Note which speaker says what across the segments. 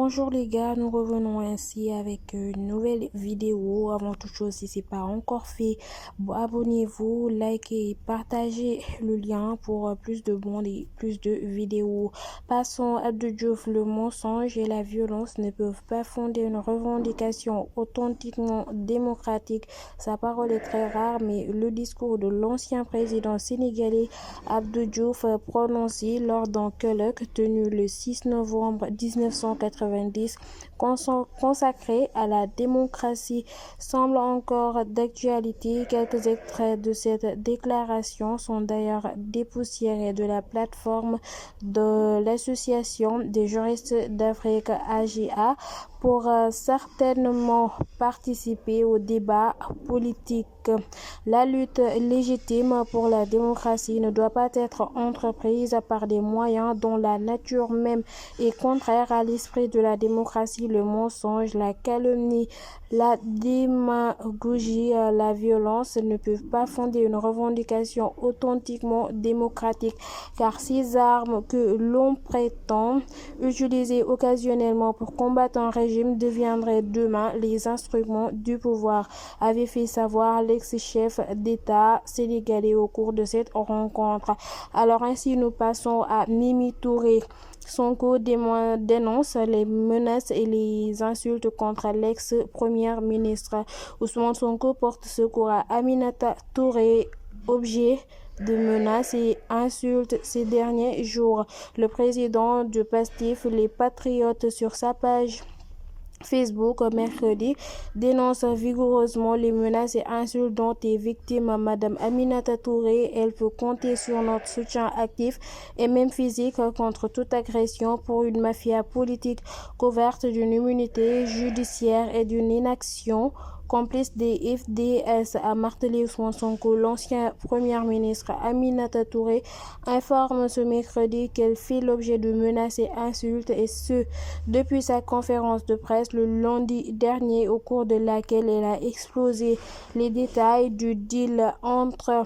Speaker 1: Bonjour les gars, nous revenons ainsi avec une nouvelle vidéo. Avant toute chose, si ce n'est pas encore fait, abonnez-vous, likez et partagez le lien pour plus de bons et plus de vidéos. Passons à Abdou Diouf. Le mensonge et la violence ne peuvent pas fonder une revendication authentiquement démocratique. Sa parole est très rare, mais le discours de l'ancien président sénégalais Abdou Diouf prononcé lors d'un colloque tenu le 6 novembre 1990 consacré à la démocratie semble encore d'actualité. Quelques extraits de cette déclaration sont d'ailleurs dépoussiérés de la plateforme de l'Association des juristes d'Afrique AJA pour certainement participer au débat politique. La lutte légitime pour la démocratie ne doit pas être entreprise par des moyens dont la nature même est contraire à l'esprit de la démocratie. Le mensonge, la calomnie, la démagogie, la violence ne peuvent pas fonder une revendication authentiquement démocratique, car ces armes que l'on prétend utiliser occasionnellement pour combattre un régime deviendraient demain les instruments du pouvoir, avait fait savoir l'ex-chef d'État sénégalais au cours de cette rencontre. Alors ainsi, nous passons à Mimi Touré. Sonko dénonce les menaces et les insultes contre l'ex-première ministre. Ousmane Sonko porte secours à Aminata Touré, objet de menaces et insultes ces derniers jours. Le président du PASTEF, les Patriotes, sur sa page Facebook mercredi, dénonce vigoureusement les menaces et insultes dont est victime Madame Aminata Touré. Elle peut compter sur notre soutien actif et même physique contre toute agression pour une mafia politique couverte d'une immunité judiciaire et d'une inaction complice des FDS, a martelé Ousmane Sonko. L'ancien premier ministre Aminata Touré informe ce mercredi qu'elle fait l'objet de menaces et insultes, et ce depuis sa conférence de presse le lundi dernier, au cours de laquelle elle a exposé les détails du deal entre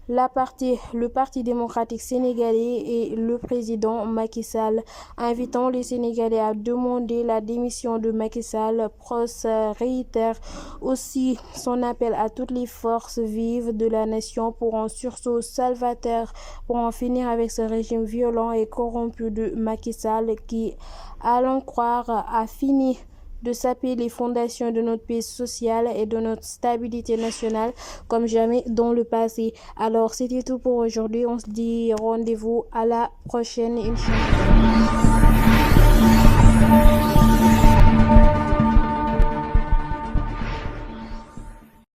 Speaker 1: le Parti démocratique sénégalais et le président Macky Sall, invitant les Sénégalais à demander la démission de Macky Sall. Pros réitère aussi son appel à toutes les forces vives de la nation pour un sursaut salvateur pour en finir avec ce régime violent et corrompu de Macky Sall qui, à l'en croire, a fini de saper les fondations de notre paix sociale et de notre stabilité nationale comme jamais dans le passé. Alors c'était tout pour aujourd'hui. On se dit rendez-vous à la prochaine, Inch'Allah.